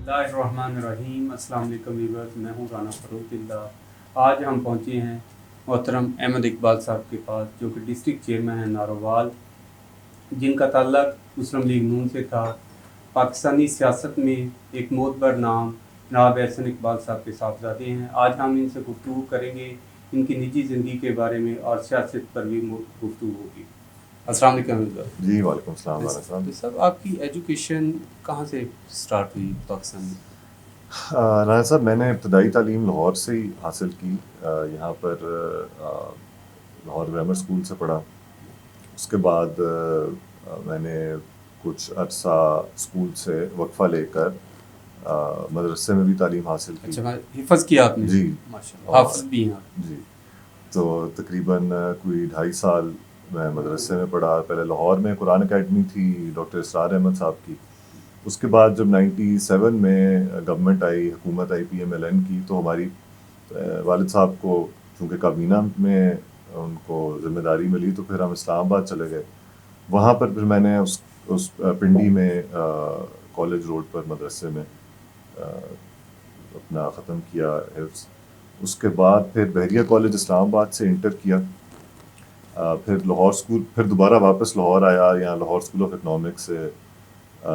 اللہ الرحمن الرحیم. السلام علیکم ویورز، میں ہوں رانا فروخ اللہ. آج ہم پہنچے ہیں محترم احمد اقبال صاحب کے پاس، جو کہ ڈسٹرکٹ چیئرمین ہیں نارووال، جن کا تعلق مسلم لیگ نون سے تھا. پاکستانی سیاست میں ایک معتبر نام جناب احسن اقبال صاحب کے صاحبزادے ہیں. آج ہم ان سے گفتگو کریں گے ان کی نجی زندگی کے بارے میں، اور سیاست پر بھی گفتگو ہوگی. السلام علیکم. جی وعلیکم السلام رانا صاحب. صاحب، آپ کی ایجوکیشن کہاں سے سٹارٹ ہوئی پاکستان میں؟ رانا صاحب، میں نے ابتدائی تعلیم لاہور سے ہی حاصل کی. یہاں پر لاہور گرامر اسکول سے پڑھا. اس کے بعد میں نے کچھ عرصہ اسکول سے وقفہ لے کر مدرسے میں بھی تعلیم حاصل کی. اچھا، حفظ کیا آپ نے؟ جی ماشاءاللہ، حافظ بھی ہیں آپ. جی، تو تقریباً کوئی 2.5 سال میں مدرسے میں پڑھا. پہلے لاہور میں قرآن اکیڈمی تھی ڈاکٹر اسرار احمد صاحب کی. اس کے بعد جب 97 میں گورنمنٹ آئی، حکومت آئی PMLN کی، تو ہماری والد صاحب کو چونکہ کابینہ میں ان کو ذمہ داری ملی، تو پھر ہم اسلام آباد چلے گئے. وہاں پر پھر میں نے اس پنڈی میں کالج روڈ پر مدرسے میں اپنا ختم کیا حفظ. اس کے بعد پھر بحریہ کالج اسلام آباد سے انٹر کیا. پھر لاہور اسکول، پھر دوبارہ واپس لاہور آیا. یہاں لاہور اسکول آف اکنامکس سے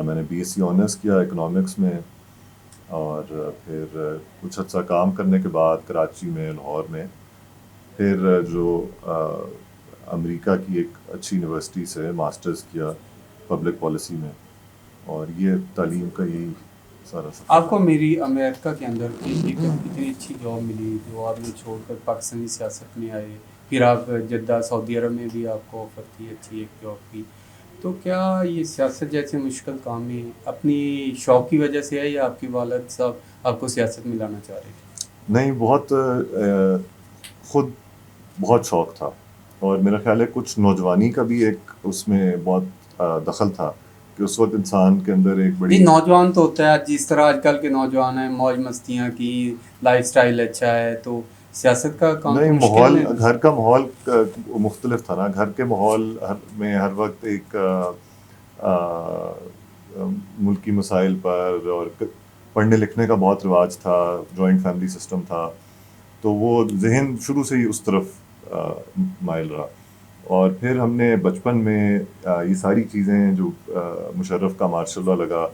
میں نے BSc آنرس کیا اکنامکس میں. اور پھر کچھ عرصہ کام کرنے کے بعد کراچی میں، لاہور میں، پھر جو امریکہ کی ایک اچھی یونیورسٹی سے ماسٹرز کیا پبلک پالیسی میں. اور یہ تعلیم کا یہی سارا سفر. آپ کو میری امریکہ کے اندر ایک اتنی اچھی جاب ملی جو آپ نے چھوڑ کر پاکستانی سیاست میں آئے. پھر آپ جدہ سعودی عرب میں بھی آپ کو آفر تھی اچھی ایک جاب کی. تو کیا یہ سیاست جیسے مشکل کام میں اپنی شوق کی وجہ سے ہے، یا آپ کے والد صاحب آپ کو سیاست میں لانا چاہ رہے تھے؟ نہیں، خود بہت شوق تھا. اور میرا خیال ہے کچھ نوجوانی کا بھی ایک اس میں بہت دخل تھا کہ اس وقت انسان کے اندر ایک بڑی نوجوان تو ہوتا ہے جس طرح آج کل کے نوجوان ہیں، موج مستیاں کی، لائف سٹائل اچھا ہے، تو سیاست کا کام نہیں، تو ماحول، مشکل ہے. گھر کا ماحول مختلف تھا نا. گھر کے ماحول میں ہر وقت ایک ملکی مسائل پر اور پڑھنے لکھنے کا بہت رواج تھا. جوائنٹ فیملی سسٹم تھا، تو وہ ذہن شروع سے ہی اس طرف مائل رہا. اور پھر ہم نے بچپن میں یہ ساری چیزیں جو مشرف کا ماشاء اللہ لگا،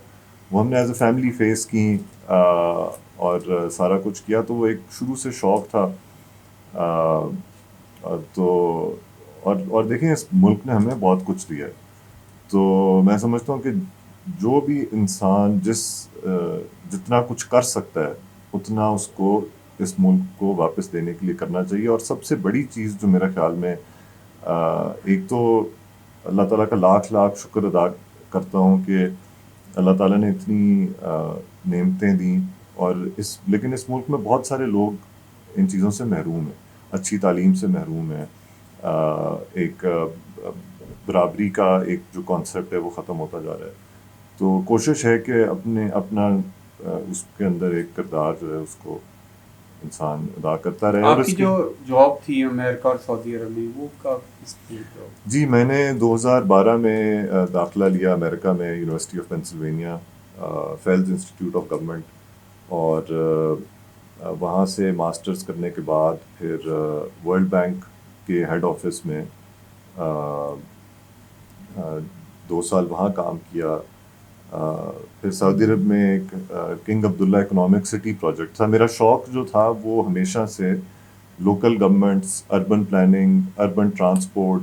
وہ ہم نے ایز اے فیملی فیس کی اور سارا کچھ کیا. تو وہ ایک شروع سے شوق تھا. تو اور دیکھیں، اس ملک نے ہمیں بہت کچھ دیا ہے. تو میں سمجھتا ہوں کہ جو بھی انسان جتنا کچھ کر سکتا ہے اتنا اس کو اس ملک کو واپس دینے کے لیے کرنا چاہیے. اور سب سے بڑی چیز جو میرا خیال میں، ایک تو اللہ تعالیٰ کا لاکھ لاکھ شکر ادا کرتا ہوں کہ اللہ تعالیٰ نے اتنی نعمتیں دیں. اور لیکن اس ملک میں بہت سارے لوگ ان چیزوں سے محروم ہیں، اچھی تعلیم سے محروم ہیں. ایک برابری کا ایک جو کانسیپٹ ہے وہ ختم ہوتا جا رہا ہے. تو کوشش ہے کہ اپنا اس کے اندر ایک کردار جو ہے اس کو انسان ادا کرتا رہے. آپ کی جو جاب تھی امریکہ اور سعودی عرب میں، وہ کب؟ جی، میں نے 2012 میں داخلہ لیا امریکہ میں، university of Pennsylvania, feels institute of government. اور وہاں سے ماسٹرز کرنے کے بعد پھر ورلڈ بینک کے ہیڈ آفس میں 2 سال وہاں کام کیا. پھر سعودی عرب میں ایک کنگ عبداللہ اکنامک سٹی پروجیکٹ تھا. میرا شوق جو تھا وہ ہمیشہ سے local governments, urban planning, urban transport,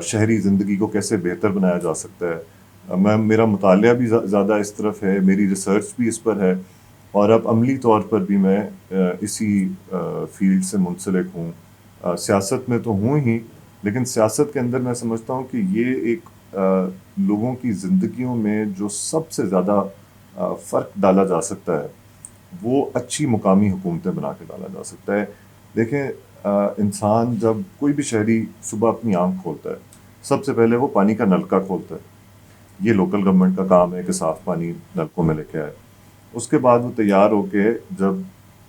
شہری زندگی کو کیسے بہتر بنایا جا سکتا ہے. میرا مطالعہ بھی زیادہ اس طرف ہے، میری ریسرچ بھی اس پر ہے. اور اب عملی طور پر بھی میں اسی فیلڈ سے منسلک ہوں. سیاست میں تو ہوں ہی، لیکن سیاست کے اندر میں سمجھتا ہوں کہ یہ ایک لوگوں کی زندگیوں میں جو سب سے زیادہ فرق ڈالا جا سکتا ہے وہ اچھی مقامی حکومتیں بنا کے ڈالا جا سکتا ہے. دیکھیں، انسان جب کوئی بھی شہری صبح اپنی آنکھ کھولتا ہے، سب سے پہلے وہ پانی کا نلکا کھولتا ہے. یہ لوکل گورنمنٹ کا کام ہے کہ صاف پانی نلکوں میں لے کے آئے. اس کے بعد وہ تیار ہو کے جب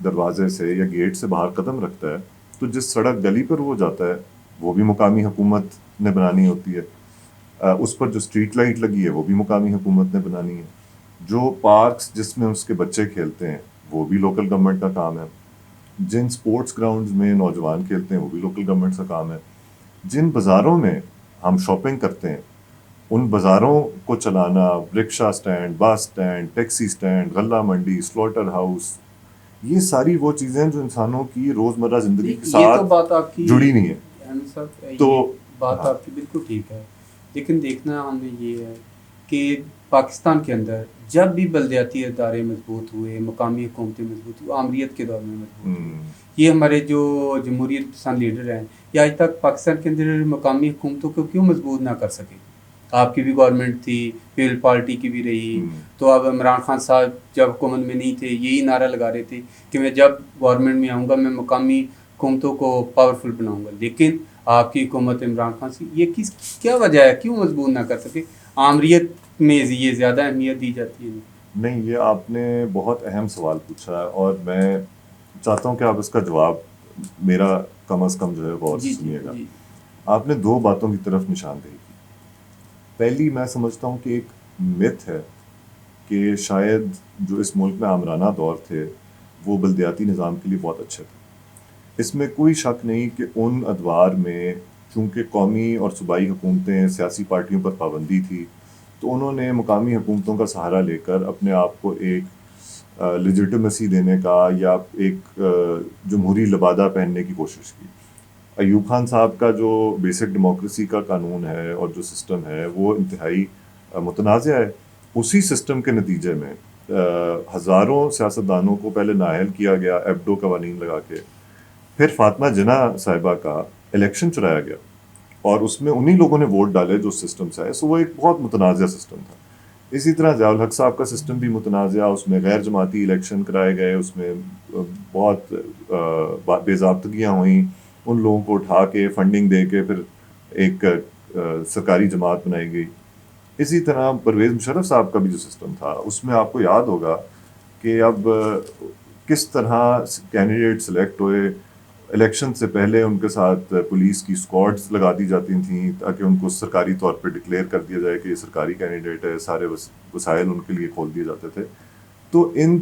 دروازے سے یا گیٹ سے باہر قدم رکھتا ہے تو جس سڑک گلی پر وہ جاتا ہے وہ بھی مقامی حکومت نے بنانی ہوتی ہے. اس پر جو اسٹریٹ لائٹ لگی ہے وہ بھی مقامی حکومت نے بنانی ہے. جو پارکس جس میں اس کے بچے کھیلتے ہیں وہ بھی لوکل گورنمنٹ کا کام ہے، جن سپورٹس گراؤنڈز میں نوجوان کھیلتے ہیں وہ بھی لوکل گورنمنٹ کا کام ہے، جن بازاروں میں ہم شاپنگ کرتے ہیں ان بازاروں کو چلانا، rickshaw stand, bus stand, taxi stand, غلہ منڈی، سلوٹر ہاؤس، یہ ساری وہ چیزیں ہیں جو انسانوں کی روزمرہ زندگی کے یہ تو ساتھ بات آپ کی جڑی نہیں ہے. احمد صاحب، تو یہ بات ہاں، آپ کی بالکل ٹھیک ہے، لیکن دیکھنا ہم نے یہ ہے کہ پاکستان کے اندر جب بھی بلدیاتی ادارے مضبوط ہوئے، مقامی حکومتیں مضبوط ہوئی، آمریت کے دور میں مضبوط ہوئی. یہ ہمارے جو جمہوریت پسند لیڈر ہیں یہ آج تک پاکستان کے اندر مقامی حکومتوں کو کیوں مضبوط نہ کر سکے؟ آپ کی بھی گورنمنٹ تھی، پیپل پارٹی کی بھی رہی، تو اب عمران خان صاحب جب حکومت میں نہیں تھے یہی نعرہ لگا رہے تھے کہ میں جب گورنمنٹ میں آؤں گا میں مقامی حکومتوں کو پاورفل بناؤں گا. لیکن آپ کی حکومت عمران خان سے یہ کیا وجہ ہے کیوں مضبوط نہ کر سکے؟ آمریت میں یہ زیادہ اہمیت دی جاتی ہے. نہیں، یہ آپ نے بہت اہم سوال پوچھا ہے اور میں چاہتا ہوں کہ آپ اس کا جواب میرا کم از کم جو ہے غور سے سنیے گا. آپ نے دو باتوں کی طرف نشاندہی کی. پہلی، میں سمجھتا ہوں کہ ایک مت ہے کہ شاید جو اس ملک میں آمرانہ دور تھے وہ بلدیاتی نظام کے لیے بہت اچھے تھے. اس میں کوئی شک نہیں کہ ان ادوار میں چونکہ قومی اور صوبائی حکومتیں سیاسی پارٹیوں پر پابندی تھی تو انہوں نے مقامی حکومتوں کا سہارا لے کر اپنے آپ کو ایک لیجیٹمیسی دینے کا یا ایک جمہوری لبادہ پہننے کی کوشش کی. ایوب خان صاحب کا جو بیسک ڈیموکریسی کا قانون ہے اور جو سسٹم ہے وہ انتہائی متنازع ہے. اسی سسٹم کے نتیجے میں ہزاروں سیاستدانوں کو پہلے نااہل کیا گیا ایبڈو قوانین لگا کے، پھر فاطمہ جناح صاحبہ کا الیکشن چلایا گیا اور اس میں انہی لوگوں نے ووٹ ڈالے جو سسٹم سے ہے. سو وہ ایک بہت متنازع سسٹم تھا. اسی طرح ضیاء الحق صاحب کا سسٹم بھی متنازع، اس میں غیر جماعتی الیکشن کرائے گئے، اس میں بہت بے ضابطگیاں ہوئیں، ان لوگوں کو اٹھا کے فنڈنگ دے کے پھر ایک سرکاری جماعت بنائی گئی. اسی طرح پرویز مشرف صاحب کا بھی جو سسٹم تھا اس میں آپ کو یاد ہوگا کہ اب کس طرح کینڈیڈیٹ سلیکٹ ہوئے. الیکشن سے پہلے ان کے ساتھ پولیس کی اسکواڈز لگا دی جاتی تھیں تاکہ ان کو سرکاری طور پہ ڈکلیئر کر دیا جائے کہ یہ سرکاری کینڈیڈیٹ ہے، سارے وسائل ان کے لیے کھول دیے جاتے تھے. تو ان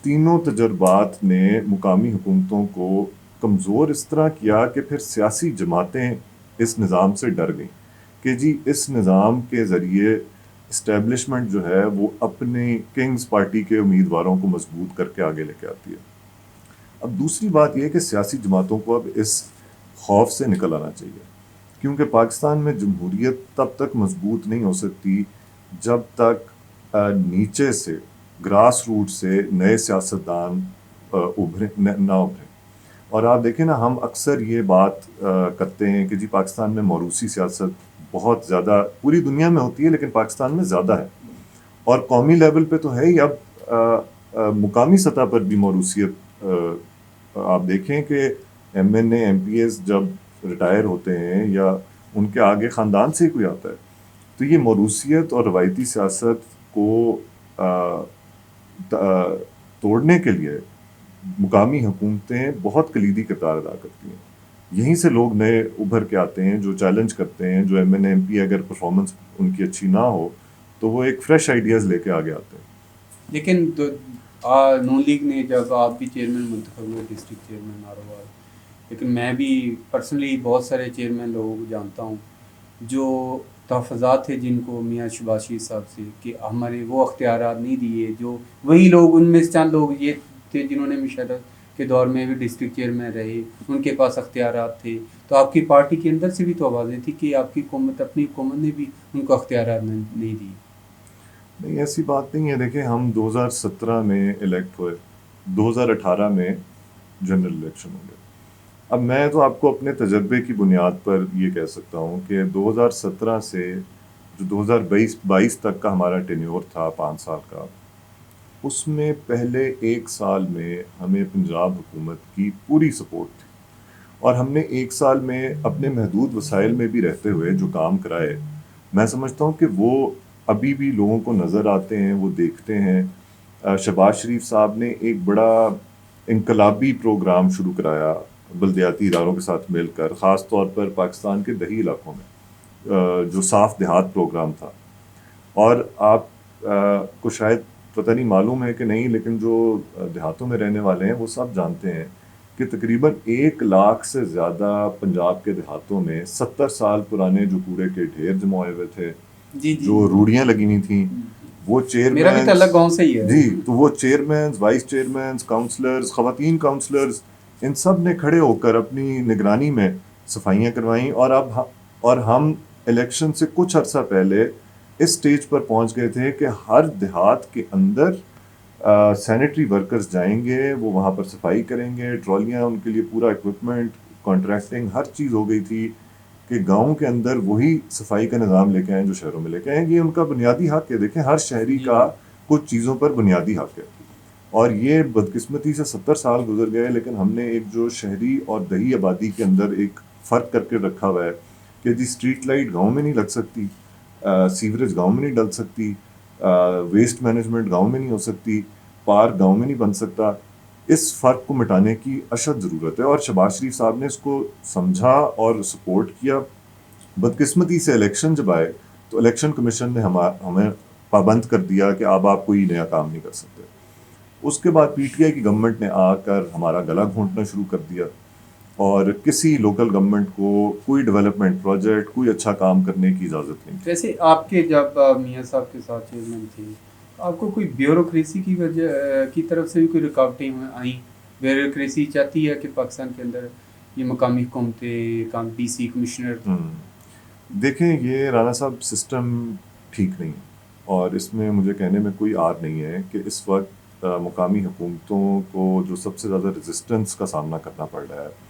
تینوں تجربات نے مقامی حکومتوں کو کمزور اس طرح کیا کہ پھر سیاسی جماعتیں اس نظام سے ڈر گئیں کہ جی اس نظام کے ذریعے اسٹیبلشمنٹ جو ہے وہ اپنی کنگز پارٹی کے امیدواروں کو مضبوط کر کے آگے لے کے آتی ہے. اب دوسری بات یہ ہے کہ سیاسی جماعتوں کو اب اس خوف سے نکل آنا چاہیے کیونکہ پاکستان میں جمہوریت تب تک مضبوط نہیں ہو سکتی جب تک نیچے سے گراس روٹ سے نئے سیاستدان نہ ابھریں. اور آپ دیکھیں نا، ہم اکثر یہ بات کرتے ہیں کہ جی پاکستان میں موروثی سیاست بہت زیادہ پوری دنیا میں ہوتی ہے لیکن پاکستان میں زیادہ ہے، اور قومی لیول پہ تو ہے ہی، اب مقامی سطح پر بھی موروثیت آپ دیکھیں کہ M N A M P As جب ریٹائر ہوتے ہیں یا ان کے آگے خاندان سے ہی کوئی آتا ہے تو یہ موروثیت اور روایتی سیاست کو توڑنے کے لیے مقامی حکومتیں بہت کلیدی کردار ادا کرتی ہیں. یہیں سے لوگ نئے ابھر کے آتے ہیں جو چیلنج کرتے ہیں، جو M N A M P اگر پرفارمنس ان کی اچھی نہ ہو تو وہ ایک فریش آئیڈیاز لے کے آگے آتے ہیں. لیکن نون لیگ نے جب آپ بھی چیئرمین منتخب ہوئے ڈسٹرکٹ چیئرمین ناروال، لیکن میں بھی پرسنلی بہت سارے چیئرمین لوگوں کو جانتا ہوں جو تحفظات تھے جن کو میاں شہباز شریف صاحب سے کہ ہمارے وہ اختیارات نہیں دیے، جو وہی لوگ ان میں سے چند لوگ یہ تھے جنہوں نے مشرف کے دور میں بھی ڈسٹرکٹ چیئرمین رہے، ان کے پاس اختیارات تھے. تو آپ کی پارٹی کے اندر سے بھی تو آوازیں تھی کہ آپ کی حکومت اپنی حکومت نے بھی ان کو اختیارات نہیں دی. نہیں، ایسی بات نہیں ہے. دیکھیں ہم 2017 میں الیکٹ ہوئے، 2018 میں جنرل الیکشن ہو گئے. اب میں تو آپ کو اپنے تجربے کی بنیاد پر یہ کہہ سکتا ہوں کہ 2017 سے جو 2022 تک کا ہمارا ٹینیور تھا 5 سال کا، اس میں پہلے 1 سال میں ہمیں پنجاب حکومت کی پوری سپورٹ تھی اور ہم نے 1 سال میں اپنے محدود وسائل میں بھی رہتے ہوئے جو کام کرائے، میں سمجھتا ہوں کہ وہ ابھی بھی لوگوں کو نظر آتے ہیں، وہ دیکھتے ہیں. شہباز شریف صاحب نے ایک بڑا انقلابی پروگرام شروع کرایا بلدیاتی اداروں کے ساتھ مل کر، خاص طور پر پاکستان کے دیہی علاقوں میں، جو صاف دیہات پروگرام تھا. اور آپ کو شاید پتہ نہیں معلوم ہے کہ نہیں، لیکن جو دیہاتوں میں رہنے والے ہیں وہ سب جانتے ہیں کہ تقریباً 1 لاکھ سے زیادہ پنجاب کے دیہاتوں میں 70 سال پرانے جو کوڑے کے ڈھیر جمع ہوئے ہوئے تھے، جی جی جو روڑیاں لگی ہوئی تھیں، وہ میرا بھی تعلق گاؤں سے ہی ہے. جی، تو وہ چیئرمینز، وائس چیئرمینز، کاؤنسلرز، خواتین کاؤنسلرز، ان سب نے کھڑے ہو کر اپنی نگرانی میں صفائیاں کروائیں. اور ہم الیکشن سے کچھ عرصہ پہلے اس سٹیج پر پہنچ گئے تھے کہ ہر دیہات کے اندر سینیٹری ورکرز جائیں گے، وہ وہاں پر صفائی کریں گے، ٹرالیاں ان کے لیے پورا اکوپمنٹ، کانٹریکٹنگ، ہر چیز ہو گئی تھی کہ گاؤں کے اندر وہی صفائی کا نظام لے کے آئیں جو شہروں میں لے کے آئیں. یہ ان کا بنیادی حق ہے. دیکھیں، ہر شہری کا کچھ چیزوں پر بنیادی حق ہے، اور یہ بدقسمتی سے 70 سال گزر گئے، لیکن ہم نے ایک جو شہری اور دیہی آبادی کے اندر ایک فرق کر کے رکھا ہوا ہے کہ جی اسٹریٹ لائٹ گاؤں میں نہیں لگ سکتی، سیوریج گاؤں میں نہیں ڈل سکتی، ویسٹ مینجمنٹ گاؤں میں نہیں ہو سکتی، پارک گاؤں میں نہیں بن سکتا. اس فرق کو مٹانے کی اشد ضرورت ہے، اور شہباز شریف صاحب نے اس کو سمجھا اور سپورٹ کیا. بدقسمتی سے الیکشن جب آئے تو الیکشن کمیشن نے ہمیں پابند کر دیا کہ اب آپ کوئی نیا کام نہیں کر سکتے. اس کے بعد پی ٹی آئی کی گورنمنٹ نے آ کر ہمارا گلا گھونٹنا شروع کر دیا، اور کسی لوکل گورنمنٹ کو کوئی ڈیولپمنٹ پروجیکٹ، کوئی اچھا کام کرنے کی اجازت نہیں. ویسے آپ کے جب میاں صاحب کے ساتھ چیئرمین تھے، آپ کو کوئی بیوروکریسی کی وجہ کی طرف سے بھی کوئی رکاوٹیں آئیں؟ بیوروکریسی چاہتی ہے کہ پاکستان کے اندر یہ مقامی حکومتیں، ڈی سی کمشنر. دیکھیں، یہ رانا صاحب سسٹم ٹھیک نہیں ہے، اور اس میں مجھے کہنے میں کوئی آر نہیں ہے کہ اس وقت مقامی حکومتوں کو جو سب سے زیادہ ریزسٹنس کا سامنا کرنا پڑ رہا ہے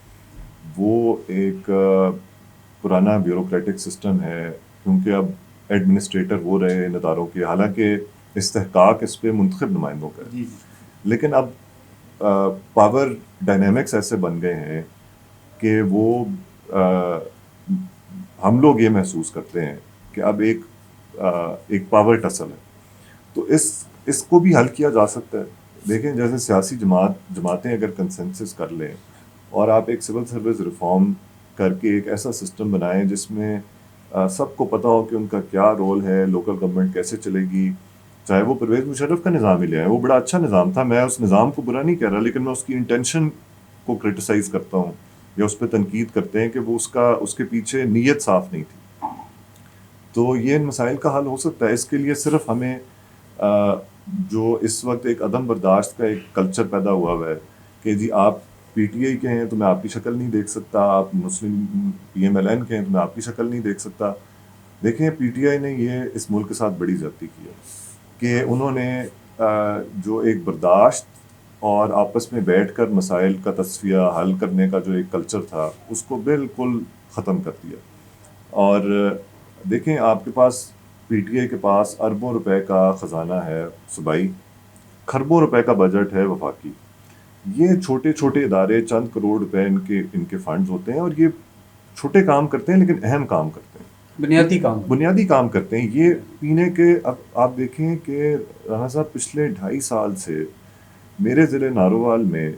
وہ ایک پرانا بیوروکریٹک سسٹم ہے، کیونکہ اب ایڈمنسٹریٹر وہ رہے ان اداروں کے، حالانکہ استحقاق اس پہ منتخب نمائندوں کا ہے. لیکن اب پاور ڈائنامکس ایسے بن گئے ہیں کہ وہ ہم لوگ یہ محسوس کرتے ہیں کہ اب ایک پاور ٹسل ہے. تو اس کو بھی حل کیا جا سکتا ہے. دیکھیں، جیسے سیاسی جماعتیں اگر کنسنسس کر لیں اور آپ ایک سول سروس ریفارم کر کے ایک ایسا سسٹم بنائیں جس میں سب کو پتہ ہو کہ ان کا کیا رول ہے، لوکل گورنمنٹ کیسے چلے گی. چاہے وہ پرویز مشرف کا نظام ہی لے آئے، وہ بڑا اچھا نظام تھا، میں اس نظام کو برا نہیں کہہ رہا، لیکن میں اس کی انٹینشن کو کرٹیسائز کرتا ہوں یا اس پہ تنقید کرتے ہیں کہ وہ اس کے پیچھے نیت صاف نہیں تھی. تو یہ ان مسائل کا حل ہو سکتا ہے. اس کے لیے صرف ہمیں جو اس وقت ایک عدم برداشت کا ایک کلچر پیدا ہوا ہے کہ جی آپ پی ٹی آئی کے ہیں تو میں آپ کی شکل نہیں دیکھ سکتا، آپ مسلم پی ایم ایل این کے ہیں تو میں آپ کی شکل نہیں دیکھ سکتا. دیکھیں، پی ٹی آئی نے یہ اس ملک کے ساتھ بڑی زیادتی کی ہے کہ انہوں نے جو ایک برداشت اور آپس میں بیٹھ کر مسائل کا تصفیہ حل کرنے کا جو ایک کلچر تھا اس کو بالکل ختم کر دیا. اور دیکھیں، آپ کے پاس پی ٹی آئی کے پاس اربوں روپے کا خزانہ ہے صوبائی، کھربوں روپے کا بجٹ ہے وفاقی. یہ چھوٹے چھوٹے ادارے چند کروڑ روپے ان کے فنڈز ہوتے ہیں، اور یہ چھوٹے کام کرتے ہیں لیکن اہم کام کرتے ہیں، بنیادی کام کرتے ہیں. یہ پینے کے، اب آپ دیکھیں کہ رانا صاحب پچھلے 2.5 سال سے میرے ضلع نارووال میں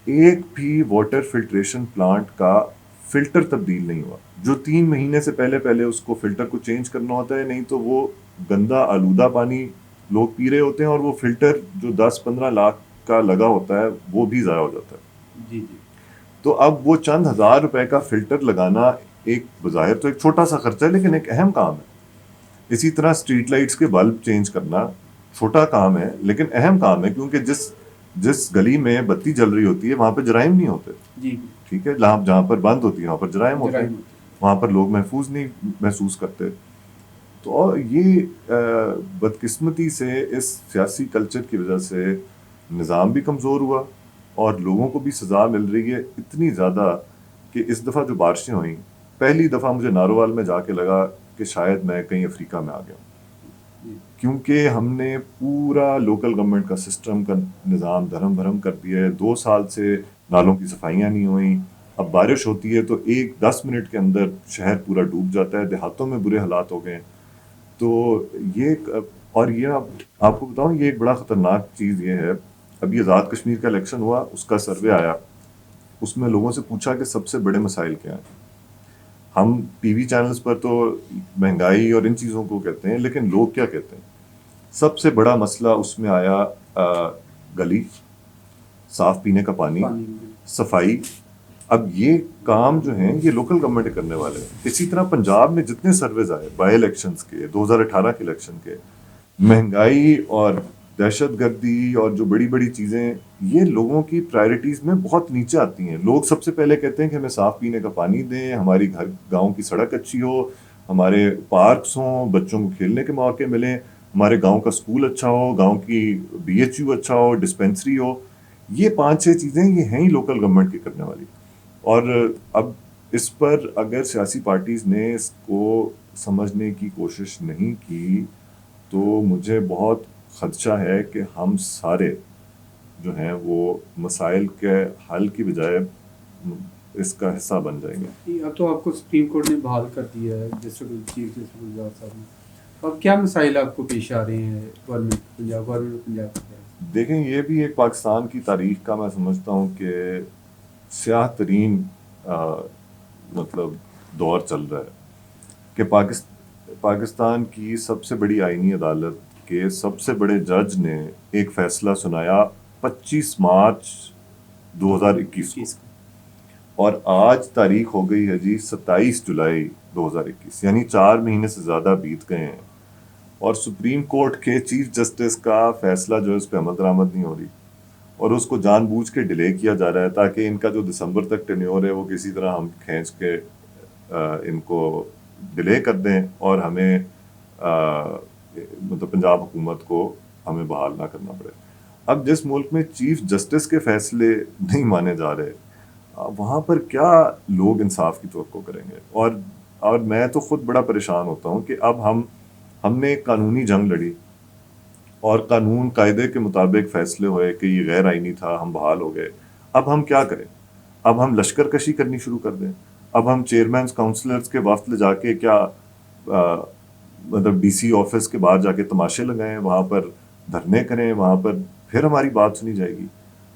ایک بھی واٹر فلٹریشن پلانٹ کا فلٹر تبدیل نہیں ہوا. جو 3 مہینے سے پہلے اس کو فلٹر کو چینج کرنا ہوتا ہے، نہیں تو وہ گندا آلودہ پانی لوگ پی رہے ہوتے ہیں، اور وہ فلٹر جو 10-15 لاکھ کا لگا ہوتا ہے وہ بھی ضائع ہو جاتا ہے. جی. تو اب وہ چند ہزار روپے کا فلٹر لگانا ایک بظاہر تو ایک چھوٹا سا خرچہ ہے، لیکن ایک اہم کام ہے. اسی طرح اسٹریٹ لائٹس کے بلب چینج کرنا چھوٹا کام ہے لیکن اہم کام ہے، کیونکہ جس گلی میں بتی جل رہی ہوتی ہے وہاں پہ جرائم نہیں ہوتے. ٹھیک ہے، جہاں پر بند ہوتی ہے وہاں پر جرائم ہوتے ہیں، وہاں پر لوگ محفوظ نہیں محسوس کرتے. تو یہ بدقسمتی سے اس سیاسی کلچر کی وجہ سے نظام بھی کمزور ہوا اور لوگوں کو بھی سزا مل رہی ہے اتنی زیادہ کہ اس دفعہ جو بارشیں ہوئیں، پہلی دفعہ مجھے نارووال میں جا کے لگا کہ شاید میں کہیں افریقہ میں آ گیا ہوں، کیونکہ ہم نے پورا لوکل گورنمنٹ کا سسٹم کا نظام دھرم بھرم کر دیا ہے. 2 سال سے نالوں کی صفائیاں نہیں ہوئیں. اب بارش ہوتی ہے تو 10 منٹ کے اندر شہر پورا ڈوب جاتا ہے. دیہاتوں میں برے حالات ہو گئے. تو یہ آپ کو بتاؤں، یہ ایک بڑا خطرناک چیز یہ ہے. ابھی آزاد کشمیر کا الیکشن ہوا، اس کا سروے آیا، اس میں لوگوں سے پوچھا کہ سب سے بڑے مسائل کیا ہیں. ہم ٹی وی چینلز پر تو مہنگائی اور ان چیزوں کو کہتے ہیں، لیکن لوگ کیا کہتے ہیں؟ سب سے بڑا مسئلہ اس میں آیا گلی، صاف پینے کا پانی، صفائی. اب یہ کام جو ہیں یہ لوکل گورنمنٹ کرنے والے ہیں. اسی طرح پنجاب میں جتنے سرویز آئے بائی الیکشنز کے، 2018 کے الیکشن کے، مہنگائی اور دہشت گردی اور جو بڑی بڑی چیزیں یہ لوگوں کی پرائرٹیز میں بہت نیچے آتی ہیں. لوگ سب سے پہلے کہتے ہیں کہ ہمیں صاف پینے کا پانی دیں، ہماری گاؤں کی سڑک اچھی ہو، ہمارے پارکس ہوں، بچوں کو کھیلنے کے مواقع ملیں، ہمارے گاؤں کا اسکول اچھا ہو، گاؤں کی BHU اچھا ہو، ڈسپینسری ہو. یہ 5-6 چیزیں یہ ہیں ہی لوکل گورنمنٹ کی کرنے والی. اور اب اس پر اگر سیاسی پارٹیز نے اس کو سمجھنے کی کوشش نہیں کی تو مجھے بہت خدشہ ہے کہ ہم سارے جو ہیں وہ مسائل کے حل کی بجائے اس کا حصہ بن جائیں گے. اب تو آپ کو سپریم کورٹ نے بحال کر دیا ہے ڈسٹرکٹ چیف جسٹس گلزار صاحب نے. اب کیا مسائل آپ کو پیش آ رہے ہیں گورنمنٹ پنجاب کی؟ دیکھیں یہ بھی ایک پاکستان کی تاریخ کا میں سمجھتا ہوں کہ سیاہ ترین مطلب دور چل رہا ہے کہ پاکستان کی سب سے بڑی آئینی عدالت کے سب سے بڑے جج نے ایک فیصلہ سنایا 25 مارچ 2021 کو، اور آج تاریخ ہو گئی ہے جی 27 جولائی 2021، یعنی 4 مہینے سے زیادہ بیت گئے ہیں. اور سپریم کورٹ کے چیف جسٹس کا فیصلہ جو ہے اس پہ عمل درآمد نہیں ہو رہی، اور اس کو جان بوجھ کے ڈیلے کیا جا رہا ہے تاکہ ان کا جو دسمبر تک ٹینیور ہے وہ کسی طرح ہم کھینچ کے ان کو ڈیلے کر دیں اور ہمیں مطلب پنجاب حکومت کو ہمیں بحال نہ کرنا پڑے. اب جس ملک میں چیف جسٹس کے فیصلے نہیں مانے جا رہے وہاں پر کیا لوگ انصاف کی توقع کریں گے؟ اور میں تو خود بڑا پریشان ہوتا ہوں کہ اب ہم نے ایک قانونی جنگ لڑی اور قانون قاعدے کے مطابق فیصلے ہوئے کہ یہ غیر آئینی تھا، ہم بحال ہو گئے. اب ہم کیا کریں؟ اب ہم لشکر کشی کرنی شروع کر دیں؟ اب ہم چیئرمینز کاؤنسلرز کے وفد لے جا کے کیا مطلب DC آفس کے باہر جا کے تماشے لگائیں، وہاں پر دھرنے کریں، وہاں پر پھر ہماری بات سنی جائے گی؟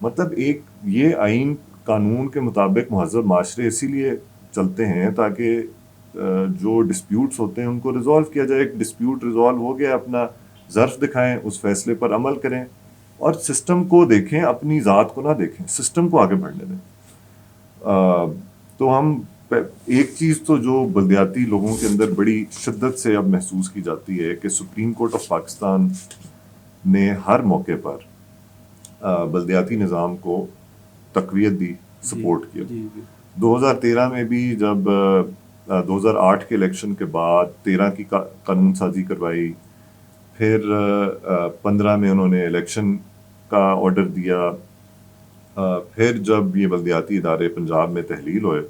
مطلب ایک یہ آئین قانون کے مطابق مہذب معاشرے اسی لیے چلتے ہیں تاکہ جو ڈسپیوٹس ہوتے ہیں ان کو ریزالو کیا جائے. ایک ڈسپیوٹ ریزالو ہو گیا، اپنا ظرف دکھائیں، اس فیصلے پر عمل کریں اور سسٹم کو دیکھیں، اپنی ذات کو نہ دیکھیں، سسٹم کو آگے بڑھنے دیں. تو ہم ایک چیز تو جو بلدیاتی لوگوں کے اندر بڑی شدت سے اب محسوس کی جاتی ہے کہ سپریم کورٹ آف پاکستان نے ہر موقع پر بلدیاتی نظام کو تقویت دی، سپورٹ کیا. 2013 میں بھی جب 2008 کے الیکشن کے بعد 13 کی قانون سازی کروائی، پھر 15 میں انہوں نے الیکشن کا آرڈر دیا، پھر جب یہ بلدیاتی ادارے پنجاب میں تحلیل ہوئے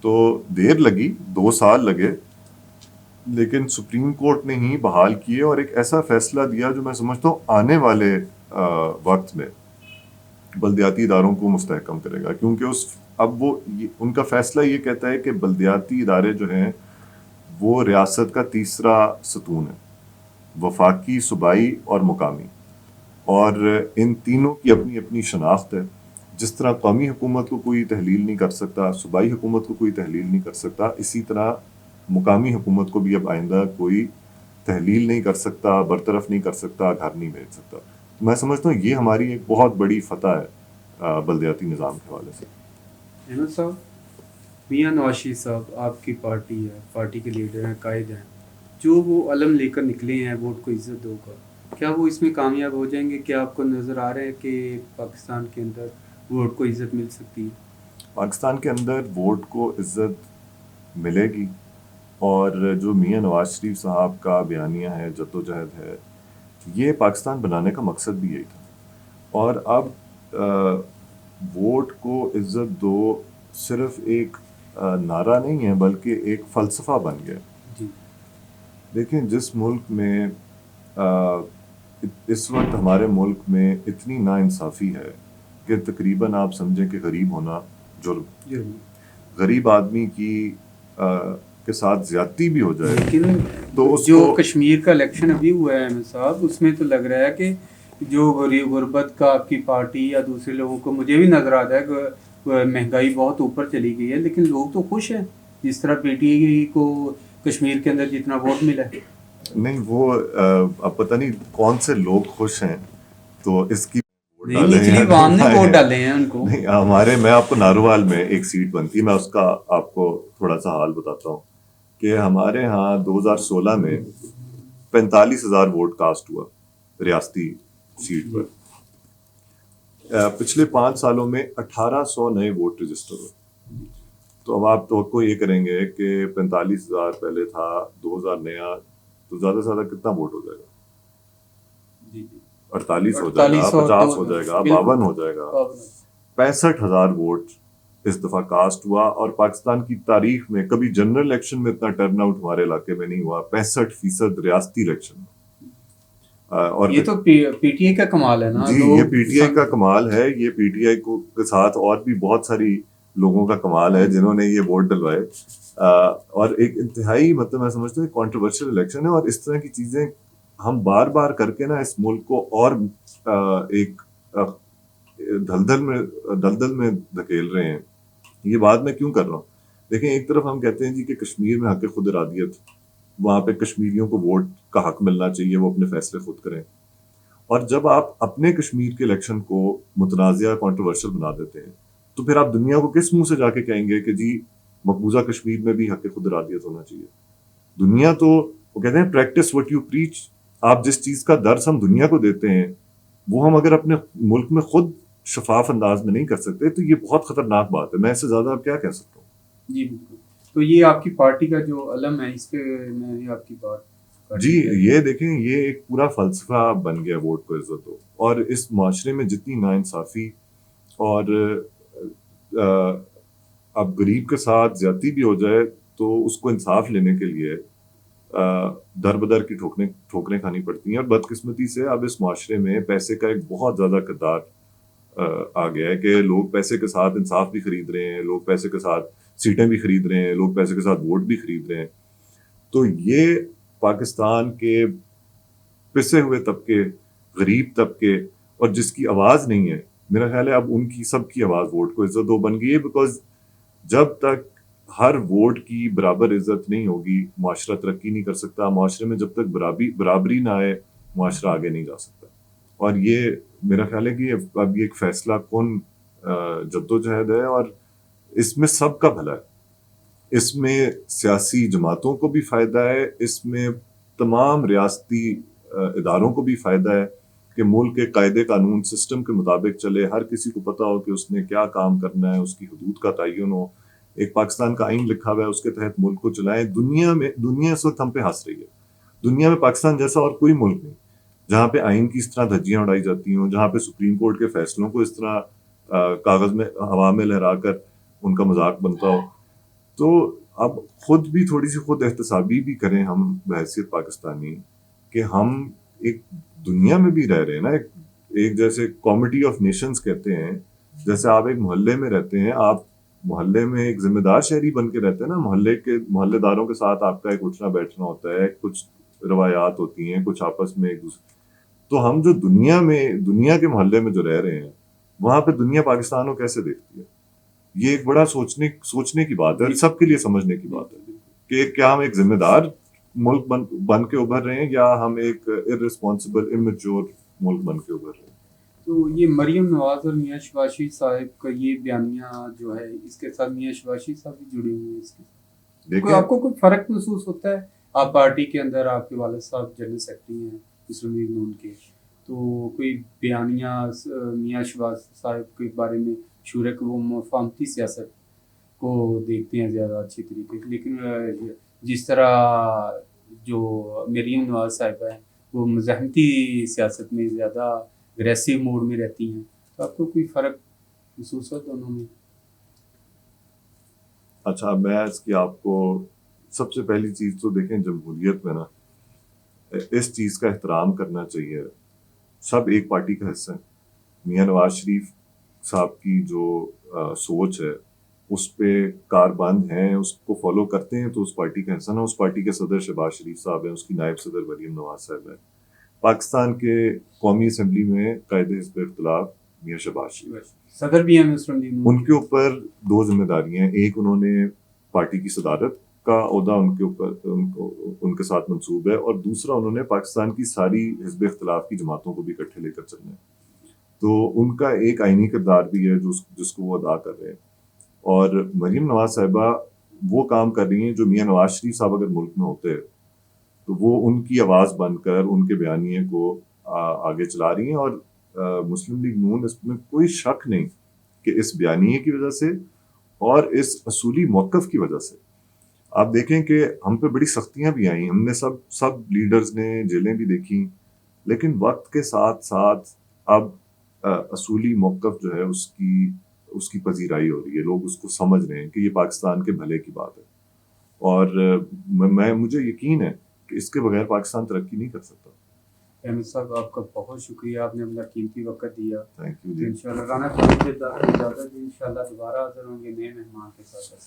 تو دیر لگی، 2 سال لگے، لیکن سپریم کورٹ نے ہی بحال کیے اور ایک ایسا فیصلہ دیا جو میں سمجھتا ہوں آنے والے وقت میں بلدیاتی اداروں کو مستحکم کرے گا. کیونکہ اب وہ ان کا فیصلہ یہ کہتا ہے کہ بلدیاتی ادارے جو ہیں وہ ریاست کا تیسرا ستون ہے، وفاقی، صوبائی اور مقامی، اور ان تینوں کی اپنی اپنی شناخت ہے. جس طرح قومی حکومت کو کوئی تحلیل نہیں کر سکتا، صوبائی حکومت کو کوئی تحلیل نہیں کر سکتا، اسی طرح مقامی حکومت کو بھی اب آئندہ کوئی تحلیل نہیں کر سکتا، برطرف نہیں کر سکتا، گھر نہیں بھیج سکتا. تو میں سمجھتا ہوں یہ ہماری ایک بہت بڑی فتح ہے بلدیاتی نظام کے حوالے سے. احمد صاحب، میاں نواز شریف صاحب آپ کی پارٹی ہے، پارٹی کے لیڈر ہیں، قائد ہیں، جو وہ علم لے کر نکلے ہیں ووٹ کو عزت دو کا، کیا وہ اس میں کامیاب ہو جائیں گے؟ کیا آپ کو نظر آ رہا ہے کہ پاکستان کے اندر ووٹ کو عزت مل سکتی ہے؟ پاکستان کے اندر ووٹ کو عزت ملے گی، اور جو میاں نواز شریف صاحب کا بیانیہ ہے، جدوجہد ہے، یہ پاکستان بنانے کا مقصد بھی یہی تھا. اور اب ووٹ کو عزت دو صرف ایک نعرہ نہیں ہے بلکہ ایک فلسفہ بن گیا. جی دیکھیں، جس ملک میں اس وقت ہمارے ملک میں اتنی ناانصافی ہے کہ تقریباً آپ سمجھیں کہ غریب ہونا جرم، غریب آدمی کے ساتھ زیادتی بھی ہو جائے. لیکن تو اس جو کو کشمیر کا الیکشن ابھی ہوا ہے احمد صاحب، اس میں تو لگ رہا ہے کہ جو غربت کا آپ کی پارٹی یا دوسرے لوگوں کو، مجھے بھی نظر آتا ہے کہ مہنگائی بہت اوپر چلی گئی ہے، لیکن لوگ تو خوش ہیں جس طرح PTI کو کشمیر کے اندر جتنا ووٹ ملا ہے. نہیں وہ اب پتہ نہیں کون سے لوگ خوش ہیں تو اس کی ووٹ نہیں ڈالیں نچلی یا عوام نے نہیں ووٹ ڈالیں. ڈالے ہیں ان کو. نہیں ہمارے میں آپ کو ناروال میں ایک سیٹ بنتی میں اس کا آپ کو تھوڑا سا حال بتاتا ہوں کہ ہمارے ہاں 2016 میں 45,000 ووٹ کاسٹ ہوا ریاستی سیٹ پر. پچھلے 5 سالوں میں 1800 نئے ووٹ رجسٹر ہوئے. تو اب آپ توقع یہ کریں گے کہ 45,000 پہلے تھا 2,000 نیا تو زیادہ سے زیادہ کتنا ووٹ ہو جائے گا؟ 48 ہو جائے گا, 50 ہو جائے گا, 52 ہو جائے گا. 65,000 ووٹ اس دفعہ کاسٹ ہوا اور پاکستان کی تاریخ میں کبھی جنرل الیکشن میں اتنا ٹرن آؤٹ ہمارے علاقے میں نہیں ہوا. 65% ریاستی الیکشن میں. اور یہ تو پی ٹی آئی کا کمال ہے نا. جی یہ پی ٹی آئی کا کمال ہے. یہ پی ٹی آئی کو کے ساتھ اور بھی بہت ساری لوگوں کا کمال ہے جنہوں نے یہ ووٹ ڈلوائے. اور ایک انتہائی مطلب میں سمجھتا ہوں کنٹروورشل الیکشن ہے اور اس طرح کی چیزیں ہم بار بار کر کے نا اس ملک کو اور ایک دلدل میں دھکیل رہے ہیں. یہ بات میں کیوں کر رہا ہوں؟ دیکھیں ایک طرف ہم کہتے ہیں جی کہ کشمیر میں حق خود ارادیت, وہاں پہ کشمیریوں کو ووٹ کا حق ملنا چاہیے, وہ اپنے فیصلے خود کریں. اور جب آپ اپنے کشمیر کے الیکشن کو متنازعہ کنٹروورشل بنا دیتے ہیں تو پھر آپ دنیا کو کس منہ سے جا کے کہیں گے کہ جی مقبوضہ کشمیر میں بھی حق خود ارادیت ہونا چاہیے؟ دنیا تو وہ کہتے ہیں پریکٹس وٹ یو پریچ. آپ جس چیز کا درس ہم دنیا کو دیتے ہیں وہ ہم اگر اپنے ملک میں خود شفاف انداز میں نہیں کر سکتے تو یہ بہت خطرناک بات ہے. میں اس سے زیادہ اب کیا کہہ سکتا ہوں. جی بالکل. تو یہ آپ کی پارٹی کا جو علم ہے اس پہ میں آپ کی بات جی یہ دیکھیں یہ ایک پورا فلسفہ بن گیا ووٹ کو عزت ہو. اور اس معاشرے میں جتنی ناانصافی اور اب غریب کے ساتھ زیادتی بھی ہو جائے تو اس کو انصاف لینے کے لیے در بدر کی ٹھوکریں کھانی پڑتی ہیں. اور بدقسمتی سے اب اس معاشرے میں پیسے کا ایک بہت زیادہ کردار آ گیا ہے کہ لوگ پیسے کے ساتھ انصاف بھی خرید رہے ہیں, لوگ پیسے کے ساتھ سیٹیں بھی خرید رہے ہیں, لوگ پیسے کے ساتھ ووٹ بھی خرید رہے ہیں. تو یہ پاکستان کے پسے ہوئے طبقے, غریب طبقے اور جس کی آواز نہیں ہے, میرا خیال ہے اب ان کی سب کی آواز ووٹ کو عزت ہو بن گئی ہے. بیکاز جب تک ہر ووٹ کی برابر عزت نہیں ہوگی معاشرہ ترقی نہیں کر سکتا. معاشرے میں جب تک برابری نہ آئے معاشرہ آگے نہیں جا سکتا. اور یہ میرا خیال ہے کہ اب یہ ایک فیصلہ کن جدوجہد ہے اور اس میں سب کا بھلا ہے. اس میں سیاسی جماعتوں کو بھی فائدہ ہے, اس میں تمام ریاستی اداروں کو بھی فائدہ ہے کہ ملک کے قاعدے قانون سسٹم کے مطابق چلے. ہر کسی کو پتہ ہو کہ اس نے کیا کام کرنا ہے, اس کی حدود کا تعین ہو. ایک پاکستان کا آئین لکھا ہوا ہے, اس کے تحت ملک کو چلائیں. دنیا اس وقت ہم پہ ہنس رہی ہے. دنیا میں پاکستان جیسا اور کوئی ملک نہیں جہاں پہ آئین کی اس طرح دھجیاں اڑائی جاتی ہوں, جہاں پہ سپریم کورٹ کے فیصلوں کو اس طرح کاغذ میں ہوا میں لہرا کر ان کا مذاق بنتا ہو. تو اب خود بھی تھوڑی سی خود احتسابی بھی کریں ہم بحیثیت پاکستانی کہ ہم ایک دنیا میں بھی رہ رہے ہیں نا. ایک جیسے کامیڈی آف نیشنز کہتے ہیں, جیسے آپ ایک محلے میں رہتے ہیں, آپ محلے میں ایک ذمہ دار شہری بن کے رہتے ہیں نا. محلے داروں کے ساتھ آپ کا ایک اٹھنا بیٹھنا ہوتا ہے, کچھ روایات ہوتی ہیں, کچھ آپس میں ایک دوسرے. تو ہم جو دنیا کے محلے میں جو رہ رہے ہیں وہاں پہ دنیا پاکستان کو کیسے دیکھتی ہے؟ یہ ایک بڑا سوچنے کی بات ہے, سب کے لیے سمجھنے کی بات ہے کہ کیا ہم ایک ذمہ دار ملک بن کے ابھر رہے ہیں یا ہم ایک ارریسپانسبل امیچور ملک بن کے ابھر رہے ہیں. تو یہ مریم نواز اور میاں شباشی صاحب کا یہ بیانیہ جو ہے اس کے ساتھ میاں شباشی صاحب بھی جڑے ہوئے ہیں اس کے ساتھ. آپ کو کوئی فرق محسوس ہوتا ہے؟ آپ پارٹی کے اندر آپ کے والد صاحب جنرل سیکرٹری ہیں مسلم لیگ نون کے, تو کوئی بیانیہ میاں شباز صاحب کے بارے میں شعور ہے کہ وہ مفاہمتی سیاست کو دیکھتے ہیں زیادہ اچھی طریقے سے, لیکن جس طرح جو مریم نواز صاحب ہیں وہ مزاحمتی سیاست میں زیادہ اگریسو موڈ میں رہتی ہیں, تو آپ کو کوئی فرق محسوس ہو دونوں میں؟ اچھا میں اس کی آپ کو سب سے پہلی چیز تو دیکھیں جمہوریت میں نا اس چیز کا احترام کرنا چاہیے. سب ایک پارٹی کا حصہ ہیں. میاں نواز شریف صاحب کی جو سوچ ہے اس پہ کاربند ہیں, اس کو فالو کرتے ہیں تو اس پارٹی کا حصہ نا. اس پارٹی کے صدر شہباز شریف صاحب ہیں, اس کی نائب صدر مریم نواز صاحب ہیں. پاکستان کے قومی اسمبلی میں قائد حزب اختلاف میاں شہباز شریف صدر بھی ہیں مسلم لیگ نون. ان کے اوپر 2 ذمہ داریاں ہیں. ایک انہوں نے پارٹی کی صدارت کا عہدہ ان کے اوپر ان کے ساتھ منسوب ہے، اور دوسرا انہوں نے پاکستان کی ساری حزب اختلاف کی جماعتوں کو بھی اکٹھے لے کر چلنا ہے. تو ان کا ایک آئینی کردار بھی ہے جس کو وہ ادا کر رہے ہیں. اور مریم نواز صاحبہ وہ کام کر رہی ہیں جو میاں نواز شریف صاحب اگر ملک میں ہوتے تو وہ ان کی آواز بن کر ان کے بیانیے کو آگے چلا رہی ہیں. اور مسلم لیگ نون، اس میں کوئی شک نہیں کہ اس بیانیے کی وجہ سے اور اس اصولی موقف کی وجہ سے آپ دیکھیں کہ ہم پہ بڑی سختیاں بھی آئیں، ہم نے سب لیڈرز نے جیلیں بھی دیکھی، لیکن وقت کے ساتھ ساتھ اب اصولی موقف جو ہے اس کی پذیرائی ہو رہی ہے. لوگ اس کو سمجھ رہے ہیں کہ یہ پاکستان کے بھلے کی بات ہے، اور مجھے یقین ہے کہ اس کے بغیر پاکستان ترقی نہیں کر سکتا. احمد صاحب آپ کا بہت شکریہ، آپ نے اپنا قیمتی وقت دیا. تھینک یو جی. انشاءاللہ رانا صاحب سے اجازت، انشاءاللہ دوبارہ حاضر ہوں گے نئے مہمان کے ساتھ.